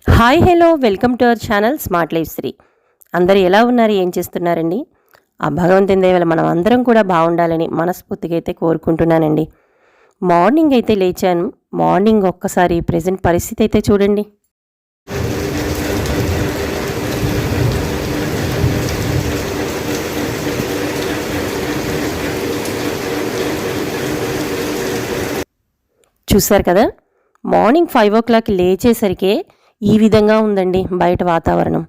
Hi hello welcome to our channel smart life Sri. అందరూ ఎలా ఉన్నారు, ఏం చేస్తున్నారండి? ఆ భగవంతుని దయ వల్ల మనం అందరం కూడా బాగుండాలని మనస్ఫూర్తిగా అయితే కోరుకుంటున్నానండి. మార్నింగ్ అయితే లేచాను. మార్నింగ్ ఒక్కసారి ప్రజెంట్ పరిస్థితి అయితే చూడండి. చూశారు కదా, మార్నింగ్ 5 o'clock లేచేసరికే ఈ విధంగా ఉందండి బయట వాతావరణం.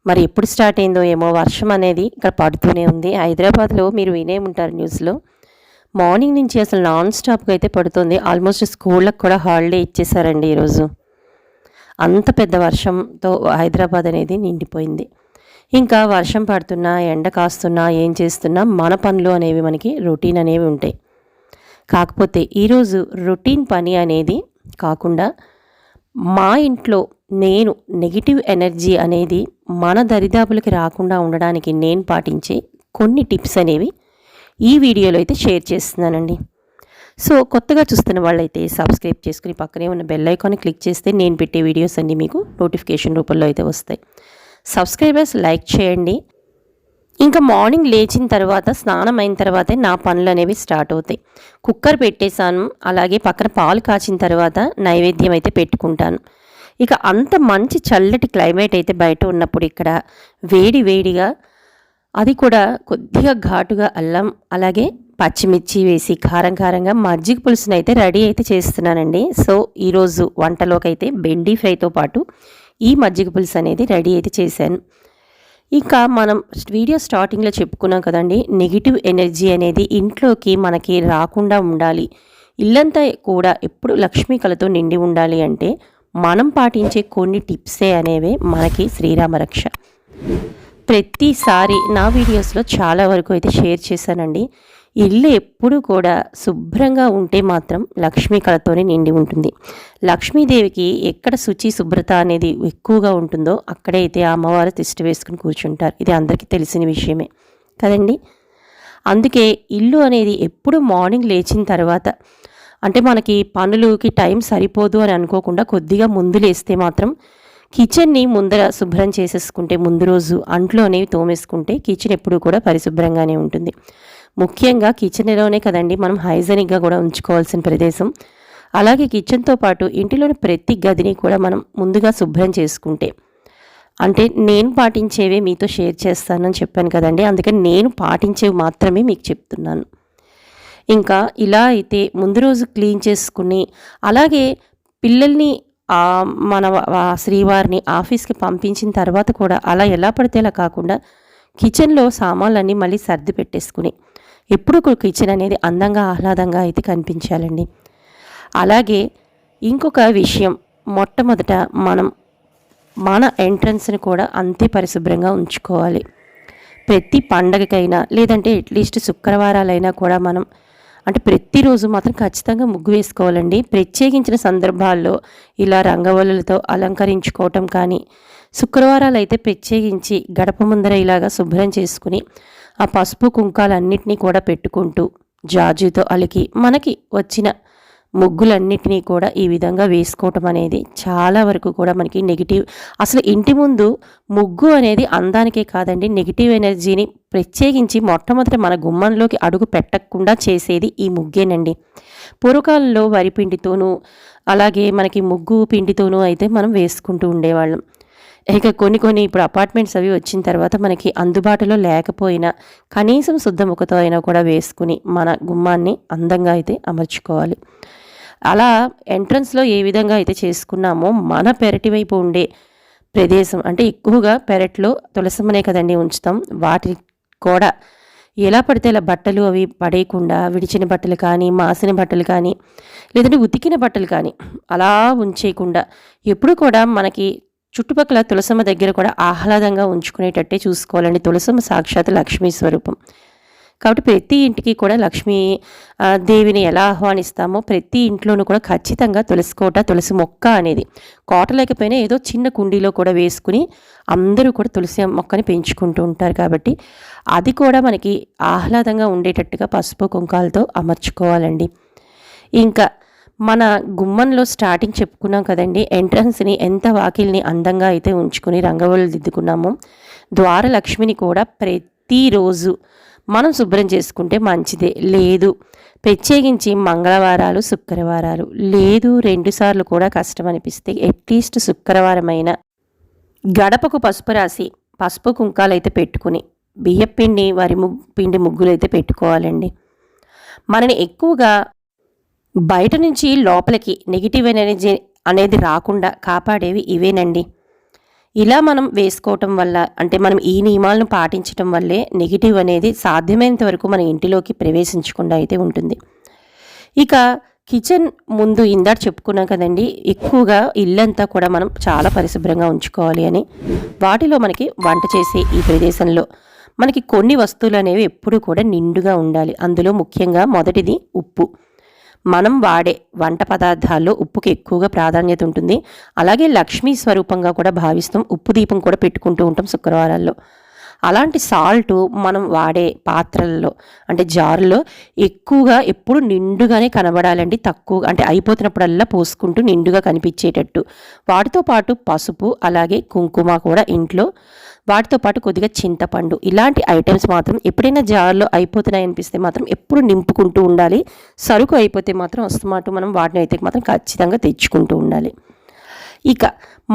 మరి ఎప్పుడు స్టార్ట్ అయిందో ఏమో వర్షం అనేది ఇక్కడ పడుతూనే ఉంది. హైదరాబాద్లో మీరు వినే ఉంటారు న్యూస్లో. మార్నింగ్ నుంచి అసలు నాన్ స్టాప్గా అయితే పడుతుంది. ఆల్మోస్ట్ స్కూళ్ళకు కూడా హాలిడే ఇచ్చేసారండి ఈరోజు. అంత పెద్ద వర్షంతో హైదరాబాద్ అనేది నిండిపోయింది. ఇంకా వర్షం పడుతున్నా, ఎండ కాస్తున్నా, ఏం చేస్తున్నా మన పనులు అనేవి మనకి రొటీన్ అనేవి ఉంటాయి. కాకపోతే ఈరోజు రొటీన్ పని అనేది కాకుండా మా ఇంట్లో నేను నెగిటివ్ ఎనర్జీ అనేది మన దరిదాపులకి రాకుండా ఉండడానికి నేను పాటించే కొన్ని టిప్స్ అనేవి ఈ వీడియోలో అయితే షేర్ చేస్తున్నానండి. సో కొత్తగా చూస్తున్న వాళ్ళైతే సబ్స్క్రైబ్ చేసుకుని పక్కనే ఉన్న బెల్ ఐకాన్ క్లిక్ చేస్తే నేను పెట్టే వీడియోస్ అన్నీ మీకు నోటిఫికేషన్ రూపంలో అయితే వస్తాయి. సబ్స్క్రైబర్స్ లైక్ చేయండి. ఇంకా మార్నింగ్ లేచిన తర్వాత స్నానం అయిన తర్వాతే నా పనులు అనేవి స్టార్ట్ అవుతాయి. కుక్కర్ పెట్టేశాను. అలాగే పక్కన పాలు కాచిన తర్వాత నైవేద్యం అయితే పెట్టుకుంటాను. ఇక అంత మంచి చల్లటి క్లైమేట్ అయితే బయట ఉన్నప్పుడు ఇక్కడ వేడి వేడిగా, అది కూడా కొద్దిగా ఘాటుగా అల్లం అలాగే పచ్చిమిర్చి వేసి కారం కారంగా మజ్జిగ పులుసును అయితే రెడీ అయితే చేస్తున్నానండి. సో ఈరోజు వంటలోకి అయితే బెండి ఫ్రైతో పాటు ఈ మజ్జిగ పులుసు అనేది రెడీ అయితే చేశాను. ఇంకా మనం వీడియో స్టార్టింగ్లో చెప్పుకున్నాం కదండి, నెగిటివ్ ఎనర్జీ అనేది ఇంట్లోకి మనకి రాకుండా ఉండాలి, ఇల్లంతా కూడా ఎప్పుడు లక్ష్మీ కళతో నిండి ఉండాలి అంటే మనం పాటించే కొన్ని టిప్సే అనేవే మనకి శ్రీరామ రక్ష. ప్రతిసారి నా వీడియోస్లో చాలా వరకు అయితే షేర్ చేశానండి. ఇల్లు ఎప్పుడు కూడా శుభ్రంగా ఉంటే మాత్రం లక్ష్మీ కళతోనే నిండి ఉంటుంది. లక్ష్మీదేవికి ఎక్కడ శుచి శుభ్రత అనేది ఎక్కువగా ఉంటుందో అక్కడే అయితే అమ్మవారు తిష్ట వేసుకుని కూర్చుంటారు. ఇది అందరికీ తెలిసిన విషయమే కదండి. అందుకే ఇల్లు అనేది ఎప్పుడు మార్నింగ్ లేచిన తర్వాత, అంటే మనకి పనులకి టైం సరిపోదు అని అనుకోకుండా కొద్దిగా ముందు లేస్తే మాత్రం కిచెన్ని ముందర శుభ్రం చేసేసుకుంటే, ముందు రోజు అంట్లు అనేవి తోమేసుకుంటే కిచెన్ ఎప్పుడు కూడా పరిశుభ్రంగానే ఉంటుంది. ముఖ్యంగా కిచెన్లోనే కదండి మనం హైజెనిక్గా కూడా ఉంచుకోవాల్సిన ప్రదేశం. అలాగే కిచెన్తో పాటు ఇంటిలోని ప్రతి గదిని కూడా మనం ముందుగా శుభ్రం చేసుకుంటే, అంటే నేను పాటించేవే మీతో షేర్ చేస్తానని చెప్పాను కదండి, అందుకని నేను పాటించేవి మాత్రమే మీకు చెప్తున్నాను. ఇంకా ఇలా అయితే ముందు రోజు క్లీన్ చేసుకుని, అలాగే పిల్లల్ని మన శ్రీవారిని ఆఫీస్కి పంపించిన తర్వాత కూడా అలా ఎలా పడితే అలా కాకుండా కిచెన్లో సామాన్లన్నీ మళ్ళీ సర్ది పెట్టేసుకుని, ఎప్పుడు కిచెన్ అనేది అందంగా ఆహ్లాదంగా అయితే కనిపించాలండి. అలాగే ఇంకొక విషయం, మొట్టమొదట మనం మన ఎంట్రన్స్ని కూడా అంతే పరిశుభ్రంగా ఉంచుకోవాలి. ప్రతి పండగకైనా లేదంటే అట్లీస్ట్ శుక్రవారాలైనా కూడా మనం, అంటే ప్రతిరోజు మాత్రం ఖచ్చితంగా ముగ్గు వేసుకోవాలండి. ప్రత్యేకించిన సందర్భాల్లో ఇలా రంగవల్లులతో అలంకరించుకోవటం కానీ, శుక్రవారాలు అయితే ప్రత్యేకించి గడప ముందర ఇలాగా శుభ్రం చేసుకుని ఆ పసుపు కుంకాలన్నిటినీ కూడా పెట్టుకుంటూ జాజుతో అలికి మనకి వచ్చిన ముగ్గులన్నిటినీ కూడా ఈ విధంగా వేసుకోవటం అనేది చాలా వరకు కూడా మనకి నెగిటివ్, అసలు ఇంటి ముందు ముగ్గు అనేది అందానికే కాదండి, నెగిటివ్ ఎనర్జీని ప్రత్యేకించి మొట్టమొదట మన గుమ్మంలోకి అడుగు పెట్టకుండా చేసేది ఈ ముగ్గేనండి. పూర్వకాలంలో వరిపిండితోనూ అలాగే మనకి ముగ్గు పిండితోనూ అయితే మనం వేసుకుంటూ ఉండేవాళ్ళం. ఇక కొన్ని ఇప్పుడు అపార్ట్మెంట్స్ అవి వచ్చిన తర్వాత మనకి అందుబాటులో లేకపోయినా కనీసం శుద్ధ ముఖతో అయినా కూడా వేసుకుని మన గుమ్మాన్ని అందంగా అయితే అమర్చుకోవాలి. అలా ఎంట్రన్స్లో ఏ విధంగా అయితే చేసుకున్నామో మన పెరటి వైపు ఉండే ప్రదేశం, అంటే ఎక్కువగా పెరట్లో తులసమ్మనే కదండి ఉంచుతాం, వాటి కూడా ఎలా పడితే అలా బట్టలు అవి పడేయకుండా విడిచిన బట్టలు కానీ, మాసిన బట్టలు కానీ, లేదంటే ఉతికిన బట్టలు కానీ అలా ఉంచేయకుండా ఎప్పుడు కూడా మనకి చుట్టుపక్కల తులసమ్మ దగ్గర కూడా ఆహ్లాదంగా ఉంచుకునేటట్టే చూసుకోవాలండి. తులసమ్మ సాక్షాత్ లక్ష్మీ స్వరూపం కాబట్టి ప్రతి ఇంటికి కూడా లక్ష్మీ దేవిని ఎలా ఆహ్వానిస్తామో ప్రతి ఇంట్లోనూ కూడా ఖచ్చితంగా తులసి కోట, తులసి మొక్క అనేది కోట లేకపోయినా ఏదో చిన్న కుండీలో కూడా వేసుకుని అందరూ కూడా తులసి మొక్కని పెంచుకుంటూ ఉంటారు. కాబట్టి అది కూడా మనకి ఆహ్లాదంగా ఉండేటట్టుగా పసుపు కుంకాలతో అమర్చుకోవాలండి. ఇంకా మన గుమ్మంలో స్టార్టింగ్ చెప్పుకున్నాం కదండి, ఎంట్రన్స్ని ఎంత వాకిల్ని అందంగా అయితే ఉంచుకుని రంగవల్లు దిద్దుకున్నామో, ద్వారలక్ష్మిని కూడా ప్రతిరోజు మనం శుభ్రం చేసుకుంటే మంచిదే. లేదు ప్రత్యేకించి మంగళవారాలు, శుక్రవారాలు, లేదు 2 సార్లు కూడా కష్టం అనిపిస్తే అట్లీస్ట్ శుక్రవారమైన గడపకు పసుపు రాసి పసుపు కుంకాలు అయితే పెట్టుకుని బియ్యపిండి వరి పిండి ముగ్గులు అయితే పెట్టుకోవాలండి. మనని ఎక్కువగా బయట నుంచి లోపలికి నెగిటివ్ ఎనర్జీ అనేది రాకుండా కాపాడేవి ఇవేనండి. ఇలా మనం వేసుకోవటం వల్ల, అంటే మనం ఈ నియమాలను పాటించటం వల్లే నెగిటివ్ అనేది సాధ్యమైనంత వరకు మన ఇంటిలోకి ప్రవేశించకుండా అయితే ఉంటుంది. ఇక కిచెన్ ముందు ఇందాక చెప్పుకున్నాం కదండి, ఎక్కువగా ఇల్లంతా కూడా మనం చాలా పరిశుభ్రంగా ఉంచుకోవాలి అని. వాటిలో మనకి వంట చేసే ఈ ప్రదేశంలో మనకి కొన్ని వస్తువులు అనేవి ఎప్పుడూ కూడా నిండుగా ఉండాలి. అందులో ముఖ్యంగా మొదటిది ఉప్పు. మనం వాడే వంట పదార్థాల్లో ఉప్పుకి ఎక్కువగా ప్రాధాన్యత ఉంటుంది. అలాగే లక్ష్మీ స్వరూపంగా కూడా భావిస్తాం. ఉప్పు దీపం కూడా పెట్టుకుంటూ ఉంటాం శుక్రవారాల్లో. అలాంటి సాల్ట్ మనం వాడే పాత్రల్లో, అంటే జారులో ఎక్కువగా ఎప్పుడు నిండుగానే కనబడాలండి. తక్కువ అంటే అయిపోతున్నప్పుడల్లా పోసుకుంటూ నిండుగా కనిపించేటట్టు. వాటితో పాటు పసుపు, అలాగే కుంకుమ కూడా ఇంట్లో, వాటితో పాటు కొద్దిగా చింతపండు, ఇలాంటి ఐటమ్స్ మాత్రం ఎప్పుడైనా జార్లో అయిపోతున్నాయి అనిపిస్తే మాత్రం ఎప్పుడు నింపుకుంటూ ఉండాలి. సరుకు అయిపోతే మాత్రం వస్తున్నట్టు మనం వాటిని అయితే మాత్రం ఖచ్చితంగా తెచ్చుకుంటూ ఉండాలి. ఇక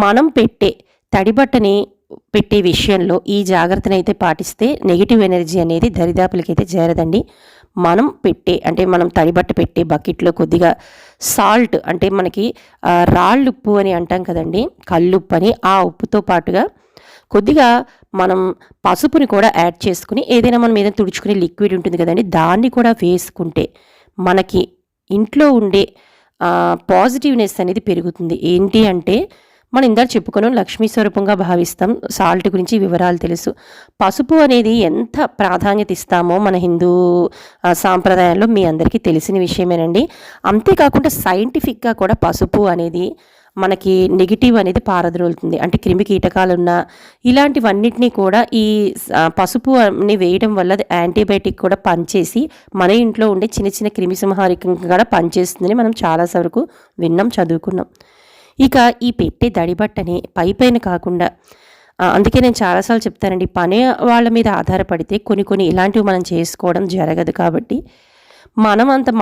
మనం పెట్టే తడిబట్టని పెట్టే విషయంలో ఈ జాగ్రత్తను అయితే పాటిస్తే నెగిటివ్ ఎనర్జీ అనేది దరిదాపులకైతే చేరదండి. మనం తడిబట్ట పెట్టే బకెట్లో కొద్దిగా సాల్ట్, అంటే మనకి రాళ్ళుప్పు అని అంటాం కదండి, కల్లుప్పు అని, ఆ ఉప్పుతో పాటుగా కొద్దిగా మనం పసుపుని కూడా యాడ్ చేసుకుని, ఏదైనా మనం ఏదైనా తుడుచుకునే లిక్విడ్ ఉంటుంది కదండి, దాన్ని కూడా వేసుకుంటే మనకి ఇంట్లో ఉండే పాజిటివ్నెస్ అనేది పెరుగుతుంది. ఏంటి అంటే మనం ఇందాక చెప్పుకున్నాం, లక్ష్మీ స్వరూపంగా భావిస్తాం. సాల్ట్ గురించి వివరాలు తెలుసు. పసుపు అనేది ఎంత ప్రాధాన్యత ఇస్తామో మన హిందూ సాంప్రదాయాల్లో మీ అందరికీ తెలిసిన విషయమేనండి. అంతేకాకుండా సైంటిఫిక్గా కూడా పసుపు అనేది మనకి నెగిటివ్ అనేది పారద్రోలుతుంది. అంటే క్రిమి కీటకాలున్నా ఇలాంటివన్నిటినీ కూడా ఈ పసుపు అని వేయడం వల్ల అది యాంటీబయాటిక్ కూడా పనిచేసి మన ఇంట్లో ఉండే చిన్న చిన్న క్రిమి సంహారికంగా కూడా పనిచేస్తుందని మనం చాలా వరకు విన్నాం, చదువుకున్నాం. ఇక ఈ పెట్టే దడిబట్టని పైపైన కాకుండా, అందుకే నేను చాలాసార్లు చెప్తానండి, పని వాళ్ళ మీద ఆధారపడితే కొన్ని ఇలాంటివి మనం చేసుకోవడం జరగదు. కాబట్టి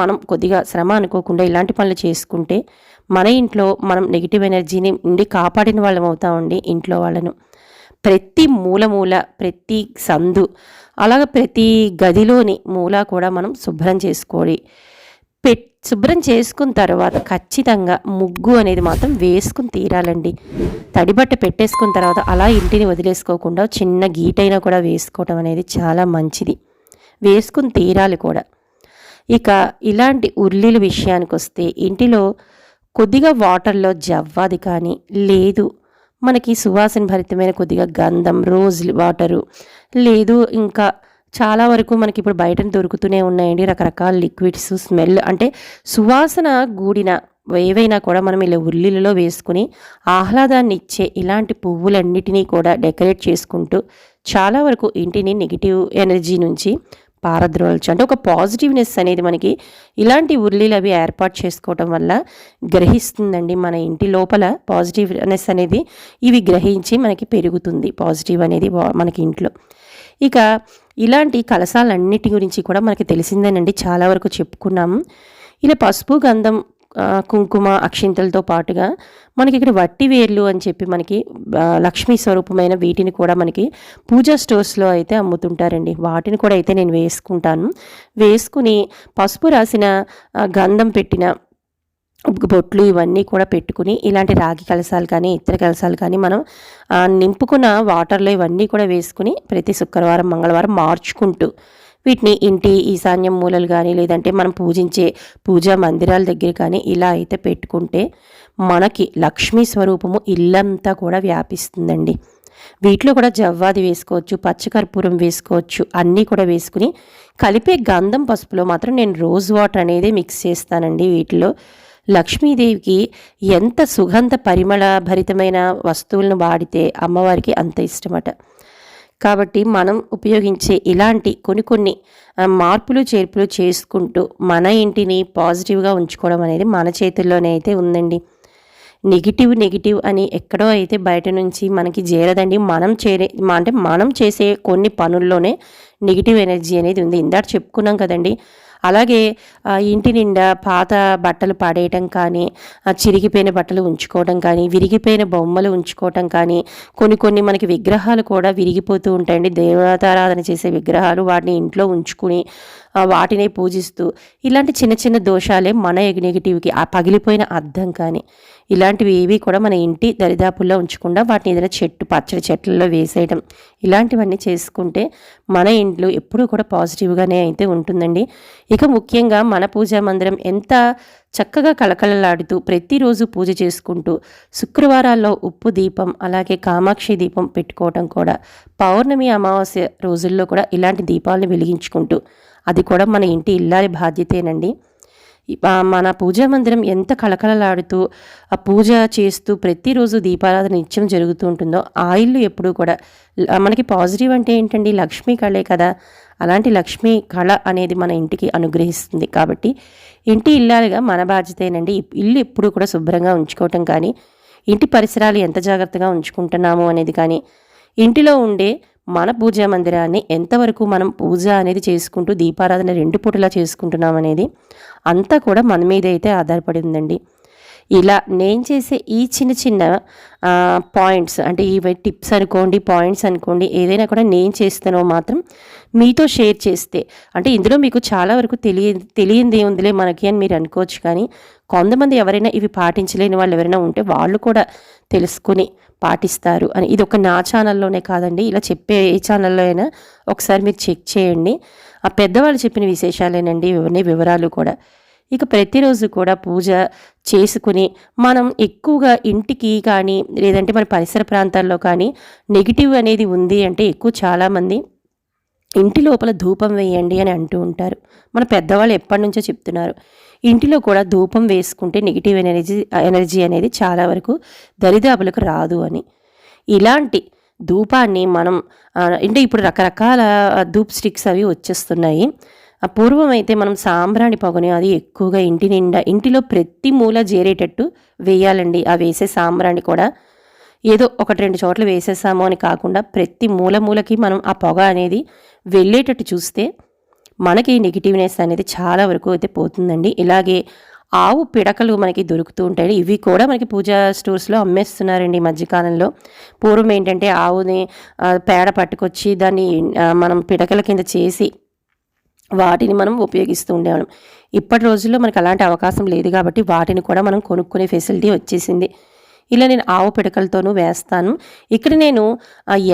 మనం కొద్దిగా శ్రమ అనుకోకుండా ఇలాంటి పనులు చేసుకుంటే మన ఇంట్లో మనం నెగిటివ్ ఎనర్జీని నుండి కాపాడిన వాళ్ళం అవుతామండి. ఇంట్లో వాళ్ళను ప్రతి మూల ప్రతి సందు, అలాగే ప్రతి గదిలోని మూల కూడా మనం శుభ్రం చేసుకోవాలి. శుభ్రం చేసుకున్న తర్వాత ఖచ్చితంగా ముగ్గు అనేది మాత్రం వేసుకుని తీరాలండి. తడిబట్ట పెట్టేసుకున్న తర్వాత అలా ఇంటిని వదిలేసుకోకుండా చిన్న గీటైనా కూడా వేసుకోవటం అనేది చాలా మంచిది. వేసుకుని తీరాలి కూడా. ఇక ఇలాంటి ఉర్లీల విషయానికి వస్తే, ఇంటిలో కొద్దిగా వాటర్లో జవ్వాది కానీ, లేదు మనకి సువాసన భరితమైన కొద్దిగా గంధం, రోజ్ వాటరు, లేదు ఇంకా చాలా వరకు మనకి ఇప్పుడు బయట దొరుకుతూనే ఉన్నాయండి రకరకాల లిక్విడ్స్, స్మెల్ అంటే సువాసన గూడిన ఏవైనా కూడా మనం ఇలా ఉల్లిలలో వేసుకుని ఆహ్లాదాన్ని ఇచ్చే ఇలాంటి పువ్వులన్నిటినీ కూడా డెకరేట్ చేసుకుంటూ చాలా వరకు ఇంటిని నెగిటివ్ ఎనర్జీ నుంచి పారద్రోలచ్చు. అంటే ఒక పాజిటివ్నెస్ అనేది మనకి ఇలాంటి ఉర్లీలు అవి ఏర్పాటు చేసుకోవటం వల్ల గ్రహిస్తుందండి. మన ఇంటి లోపల పాజిటివ్నెస్ అనేది ఇవి గ్రహించి మనకి పెరుగుతుంది, పాజిటివ్ అనేది మనకి ఇంట్లో. ఇక ఇలాంటి కలశాలన్నిటి గురించి కూడా మనకి తెలిసిందేనండి, చాలా వరకు చెప్పుకున్నాము. ఇలా పసుపు, గంధం, కుంకుమ, అక్షింతలతో పాటుగా మనకి ఇక్కడ వట్టి వేర్లు అని చెప్పి మనకి లక్ష్మీ స్వరూపమైన వీటిని కూడా మనకి పూజా స్టోర్స్లో అయితే అమ్ముతుంటారండి. వాటిని కూడా అయితే నేను వేసుకుంటాను. వేసుకుని పసుపు రాసిన గంధం పెట్టిన బొట్లు ఇవన్నీ కూడా పెట్టుకుని ఇలాంటి రాగి కలశాలు కానీ ఇతర కలశాలు కానీ మనం నింపుకున్న వాటర్లో ఇవన్నీ కూడా వేసుకుని ప్రతి శుక్రవారం, మంగళవారం మార్చుకుంటూ వీటిని ఇంటి ఈశాన్యం మూలలు కానీ, లేదంటే మనం పూజించే పూజా మందిరాల దగ్గర కానీ ఇలా అయితే పెట్టుకుంటే మనకి లక్ష్మీ స్వరూపము ఇల్లంతా కూడా వ్యాపిస్తుందండి. వీటిలో కూడా జవ్వాది వేసుకోవచ్చు, పచ్చకర్పూరం వేసుకోవచ్చు, అన్నీ కూడా వేసుకుని కలిపే గంధం పసుపులో మాత్రం నేను రోజ్ వాటర్ అనేది మిక్స్ చేస్తానండి. వీటిలో లక్ష్మీదేవికి ఎంత సుగంధ పరిమళ భరితమైన వస్తువులను వాడితే అమ్మవారికి అంత ఇష్టమట. కాబట్టి మనం ఉపయోగించే ఇలాంటి కొన్ని మార్పులు చేర్పులు చేసుకుంటూ మన ఇంటిని పాజిటివ్గా ఉంచుకోవడం అనేది మన చేతుల్లోనే అయితే ఉందండి. నెగిటివ్ అని ఎక్కడో అయితే బయట నుంచి మనకి చేరదండి. మనం చేసే కొన్ని పనుల్లోనే నెగిటివ్ ఎనర్జీ అనేది ఉంది. ఇందాక చెప్పుకున్నాం కదండి. అలాగే ఇంటి నిండా పాత బట్టలు పడేయటం కానీ, చిరిగిపోయిన బట్టలు ఉంచుకోవడం కానీ, విరిగిపోయిన బొమ్మలు ఉంచుకోవటం కానీ, కొన్ని మనకి విగ్రహాలు కూడా విరిగిపోతూ ఉంటాయండి. దేవతారాధన చేసే విగ్రహాలు వాటిని ఇంట్లో ఉంచుకుని వాటినే పూజిస్తూ ఇలాంటి చిన్న దోషాలే మన నెగిటివ్కి ఆ పగిలిపోయిన అద్దం కానీ ఇలాంటివి ఏవి కూడా మన ఇంటి దరిదాపుల్లో ఉంచకుండా వాటిని ఏదైనా పచ్చడి చెట్లలో వేసేయడం ఇలాంటివన్నీ చేసుకుంటే మన ఇంట్లో ఎప్పుడూ కూడా పాజిటివ్గానే అయితే ఉంటుందండి. ఇక ముఖ్యంగా మన పూజా మందిరం ఎంత చక్కగా కళకళలాడుతూ ప్రతిరోజు పూజ చేసుకుంటూ శుక్రవారాల్లో ఉప్పు దీపం అలాగే కామాక్షి దీపం పెట్టుకోవడం కూడా పౌర్ణమి అమావాస్య రోజుల్లో కూడా ఇలాంటి దీపాలను వెలిగించుకుంటూ అది కూడా మన ఇంటి ఇల్లాలి బాధ్యతేనండి. మన పూజా మందిరం ఎంత కళకళలాడుతూ ఆ పూజ చేస్తూ ప్రతిరోజు దీపారాధన నిత్యం జరుగుతూ ఉంటుందో ఆ ఇల్లు ఎప్పుడూ కూడా మనకి పాజిటివ్ అంటే ఏంటండి, లక్ష్మీ కళే కదా. అలాంటి లక్ష్మీ కళ అనేది మన ఇంటికి అనుగ్రహిస్తుంది. కాబట్టి ఇంటి ఇల్లాలుగా మన బాధ్యతేనండి ఇల్లు ఎప్పుడూ కూడా శుభ్రంగా ఉంచుకోవటం కానీ, ఇంటి పరిసరాలు ఎంత జాగ్రత్తగా ఉంచుకుంటున్నాము అనేది కానీ, ఇంటిలో ఉండే మన పూజా మందిరాన్ని ఎంతవరకు మనం పూజ అనేది చేసుకుంటూ దీపారాధన 2 పూటలా చేసుకుంటున్నాం అనేది అంతా కూడా మన మీద అయితే ఆధారపడి ఉందండి. ఇలా నేను చేసే ఈ చిన్న పాయింట్స్ అంటే ఇవి టిప్స్ అనుకోండి, పాయింట్స్ అనుకోండి, ఏదైనా కూడా నేను చేస్తానో మాత్రం మీతో షేర్ చేస్తే అంటే ఇందులో మీకు చాలా వరకు తెలియంది ఏముందిలే మనకి అని మీరు అనుకోవచ్చు. కానీ కొంతమంది ఎవరైనా ఇవి పాటించలేని వాళ్ళు ఎవరైనా ఉంటే వాళ్ళు కూడా తెలుసుకుని పాటిస్తారు అని. ఇది ఒక నా ఛానల్లోనే కాదండి, ఇలా చెప్పే ఏ ఛానల్లో అయినా ఒకసారి మీరు చెక్ చేయండి. ఆ పెద్దవాళ్ళు చెప్పిన విశేషాలేనండి ఇవన్నీ వివరాలు కూడా. ఇక ప్రతిరోజు కూడా పూజ చేసుకుని మనం ఎక్కువగా ఇంటికి కానీ లేదంటే మన పరిసర ప్రాంతాల్లో కానీ నెగిటివ్ అనేది ఉంది అంటే చాలామంది ఇంటి లోపల ధూపం వేయండి అని అంటూ ఉంటారు. మన పెద్దవాళ్ళు ఎప్పటి నుంచో చెప్తున్నారు ఇంటిలో కూడా ధూపం వేసుకుంటే నెగిటివ్ ఎనర్జీ అనేది చాలా వరకు దరిదాపులకు రాదు అని. ఇలాంటి ధూపాన్ని మనం అంటే ఇప్పుడు రకరకాల ధూప్ స్టిక్స్ అవి వచ్చేస్తున్నాయి. పూర్వం అయితే మనం సాంబ్రాణి పొగని అది ఎక్కువగా ఇంటి నిండా ఇంటిలో ప్రతి మూల చేరేటట్టు వేయాలండి. ఆ వేసే సాంబ్రాణి కూడా ఏదో 1-2 చోట్ల వేసేసాము అని కాకుండా ప్రతి మూలకి మనం ఆ పొగ అనేది వెళ్ళేటట్టు చూస్తే మనకి నెగిటివ్నెస్ అనేది చాలా వరకు అయితే పోతుందండి. ఇలాగే ఆవు పిడకలు మనకి దొరుకుతూ ఉంటాయి. ఇవి కూడా మనకి పూజా స్టోర్స్లో అమ్మేస్తున్నారండి ఈ మధ్యకాలంలో. పూర్వం ఏంటంటే ఆవుని పేడ పట్టుకొచ్చి దాన్ని మనం పిడకల కింద చేసి వాటిని మనం ఉపయోగిస్తూ ఉండేవాళ్ళం. ఇప్పటి రోజుల్లో మనకు అలాంటి అవకాశం లేదు కాబట్టి వాటిని కూడా మనం కొనుక్కునే ఫెసిలిటీ వచ్చేసింది. ఇలా నేను ఆవు పిడకలతోనూ వేస్తాను. ఇక్కడ నేను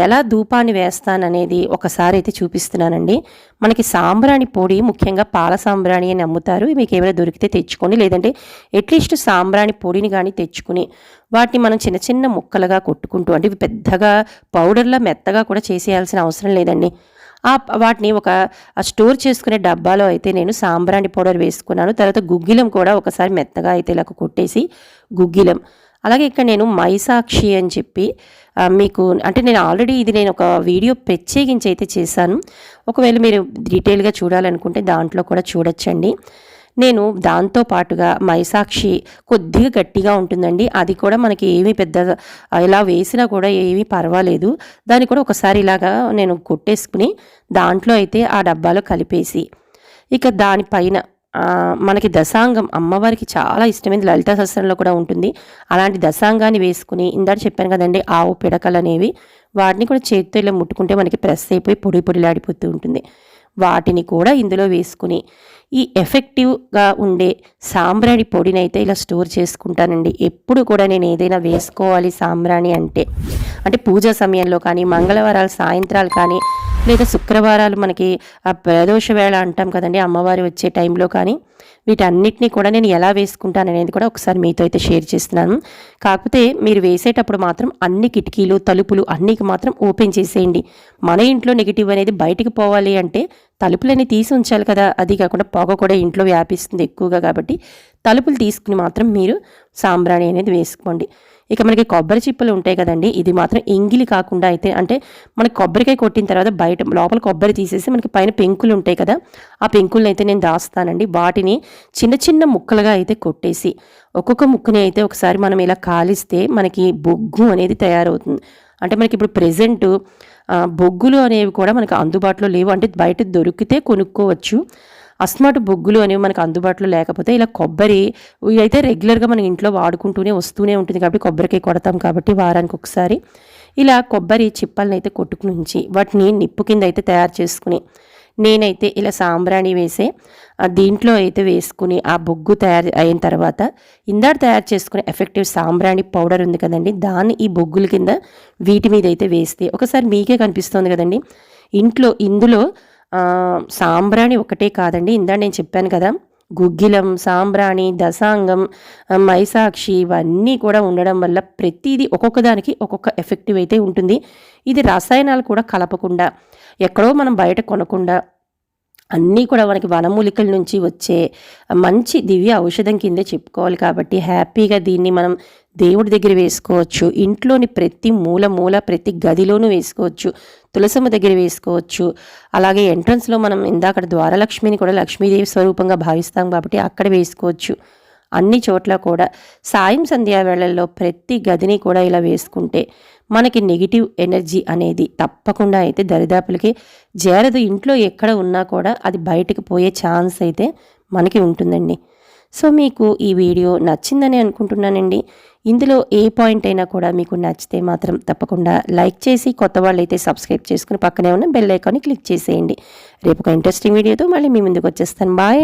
ఎలా ధూపాన్ని వేస్తాననేది ఒకసారి అయితే చూపిస్తున్నానండి. మనకి సాంబ్రాణి పొడి ముఖ్యంగా పాల సాంబ్రాణి అని అమ్ముతారు. మీకు ఏమైనా దొరికితే తెచ్చుకొని, లేదంటే అట్లీస్ట్ సాంబ్రాణి పొడిని కానీ తెచ్చుకుని వాటిని మనం చిన్న ముక్కలుగా కొట్టుకుంటూ, అంటే ఇవి పెద్దగా పౌడర్లా మెత్తగా కూడా చేసేయాల్సిన అవసరం లేదండి. వాటిని ఒక స్టోర్ చేసుకునే డబ్బాలో అయితే నేను సాంబ్రాణి పౌడర్ వేసుకున్నాను. తర్వాత గుగ్గిలం కూడా ఒకసారి మెత్తగా అయితే ఇలా కొట్టేసి గుగ్గిలం. అలాగే ఇక్కడ నేను మైసాక్షి అని చెప్పి మీకు అంటే నేను ఆల్రెడీ నేను ఒక వీడియో ప్రత్యేకించి అయితే చేశాను. ఒకవేళ మీరు డీటెయిల్గా చూడాలనుకుంటే దాంట్లో కూడా చూడొచ్చండి. నేను దాంతో పాటుగా మైసాక్షి కొద్దిగా గట్టిగా ఉంటుందండి. అది కూడా మనకి ఏమీ పెద్ద ఇలా వేసినా కూడా ఏమీ పర్వాలేదు. దాన్ని కూడా ఒకసారి ఇలాగా నేను కొట్టేసుకుని దాంట్లో అయితే ఆ డబ్బాలో కలిపేసి, ఇక దానిపైన మనకి దశాంగం అమ్మవారికి చాలా ఇష్టమైనది లలితా సహస్రంలో కూడా ఉంటుంది. అలాంటి దశాంగాన్ని వేసుకుని ఇందాక చెప్పాను కదండి ఆవు పిడకలు అనేవి, వాటిని కూడా చేతితో ఇలా ముట్టుకుంటే మనకి ప్రెస్ అయిపోయి పొడిలాడిపోతూ ఉంటుంది. వాటిని కూడా ఇందులో వేసుకుని ఈ ఎఫెక్టివ్గా ఉండే సాంబ్రాణి పొడిని అయితే ఇలా స్టోర్ చేసుకుంటానండి. ఎప్పుడు కూడా నేను ఏదైనా వేసుకోవాలి సాంబ్రాణి అంటే పూజా సమయంలో కానీ, మంగళవారాలు సాయంత్రాలు కానీ, లేదా శుక్రవారాలు మనకి ప్రదోష వేళ అంటాం కదండి అమ్మవారి వచ్చే టైంలో కానీ, వీటన్నిటినీ కూడా నేను ఎలా వేసుకుంటాను అనేది కూడా ఒకసారి మీతో అయితే షేర్ చేస్తున్నాను. కాకపోతే మీరు వేసేటప్పుడు మాత్రం అన్ని కిటికీలు తలుపులు అన్నికి మాత్రం ఓపెన్ చేసేయండి. మన ఇంట్లో నెగిటివ్ అనేది బయటికి పోవాలి అంటే తలుపులన్నీ తీసి ఉంచాలి కదా. అది కాకుండా పొగ కూడా ఇంట్లో వ్యాపిస్తుంది ఎక్కువగా, కాబట్టి తలుపులు తీసుకుని మాత్రం మీరు సాంబ్రాణి అనేది వేసుకోండి. ఇక మనకి కొబ్బరి చిప్పలు ఉంటాయి కదండి, ఇది మాత్రం ఎంగిలి కాకుండా అయితే, అంటే మనకి కొబ్బరికాయ కొట్టిన తర్వాత బయట లోపల కొబ్బరి తీసేసి మనకి పైన పెంకులు ఉంటాయి కదా, ఆ పెంకులను అయితే నేను దాస్తానండి. వాటిని చిన్న చిన్న ముక్కలుగా అయితే కొట్టేసి ఒక్కొక్క ముక్కని అయితే ఒకసారి మనం ఇలా కాలిస్తే మనకి బొగ్గు అనేది తయారవుతుంది. అంటే మనకి ఇప్పుడు ప్రెజెంట్ బొగ్గులు అనేవి కూడా మనకు అందుబాటులో లేవు, అంటే బయట దొరికితే కొనుక్కోవచ్చు. అస్మాటు బొగ్గులు అనేవి మనకు అందుబాటులో లేకపోతే ఇలా కొబ్బరి ఇదైతే రెగ్యులర్గా మన ఇంట్లో వాడుకుంటూనే వస్తూనే ఉంటుంది కాబట్టి కొబ్బరికాయ కొడతాం కాబట్టి వారానికి ఒకసారి ఇలా కొబ్బరి చిప్పలను అయితే కొట్టుకుని ఉంచి వాటిని నిప్పు కింద అయితే తయారు చేసుకుని నేనైతే ఇలా సాంబ్రాణి వేసే దీంట్లో అయితే వేసుకుని ఆ బొగ్గు తయారు అయిన తర్వాత ఇందాక తయారు చేసుకునే ఎఫెక్టివ్ సాంబ్రాణి పౌడర్ ఉంది కదండి, దాన్ని ఈ బొగ్గుల కింద వీటి మీద అయితే వేస్తే ఒకసారి మీకే కనిపిస్తుంది కదండి. ఇందులో సాంబ్రాణి ఒకటే కాదండి, ఇందాక నేను చెప్పాను కదా, గుగ్గిలం, సాంబ్రాణి, దశాంగం, మైసాక్షి ఇవన్నీ కూడా ఉండడం వల్ల ప్రతిదీ ఒక్కొక్క దానికి ఒక్కొక్క ఎఫెక్టివ్ అయితే ఉంటుంది. ఇది రసాయనాలు కూడా కలపకుండా ఎక్కడో మనం బయట కొనకుండా అన్నీ కూడా మనకి వనమూలికల నుంచి వచ్చే మంచి దివ్య ఔషధం కిందే చెప్పుకోవాలి. కాబట్టి హ్యాపీగా దీన్ని మనం దేవుడి దగ్గర వేసుకోవచ్చు, ఇంట్లోని ప్రతి మూల ప్రతి గదిలోనూ వేసుకోవచ్చు, తులసమ్మ దగ్గర వేసుకోవచ్చు. అలాగే ఎంట్రన్స్లో మనం ఇందాక ద్వారలక్ష్మిని కూడా లక్ష్మీదేవి స్వరూపంగా భావిస్తాం కాబట్టి అక్కడ వేసుకోవచ్చు. అన్ని చోట్ల కూడా సాయం సంధ్యా వేళల్లో ప్రతి గదిని కూడా ఇలా వేసుకుంటే మనకి నెగిటివ్ ఎనర్జీ అనేది తప్పకుండా అయితే దరిదాపులకి చేరదు. ఇంట్లో ఎక్కడ ఉన్నా కూడా అది బయటకు పోయే ఛాన్స్ అయితే మనకి ఉంటుందండి. సో మీకు ఈ వీడియో నచ్చిందని అనుకుంటున్నానండి. ఇందులో ఏ పాయింట్ అయినా కూడా మీకు నచ్చితే మాత్రం తప్పకుండా లైక్ చేసి కొత్త వాళ్ళు అయితే సబ్స్క్రైబ్ చేసుకుని పక్కనే ఉన్న బెల్ ఐకాన్ని క్లిక్ చేసేయండి. రేపు ఒక ఇంట్రెస్టింగ్ వీడియోతో మళ్ళీ మీ ముందుకు వచ్చేస్తాను. బాయ్.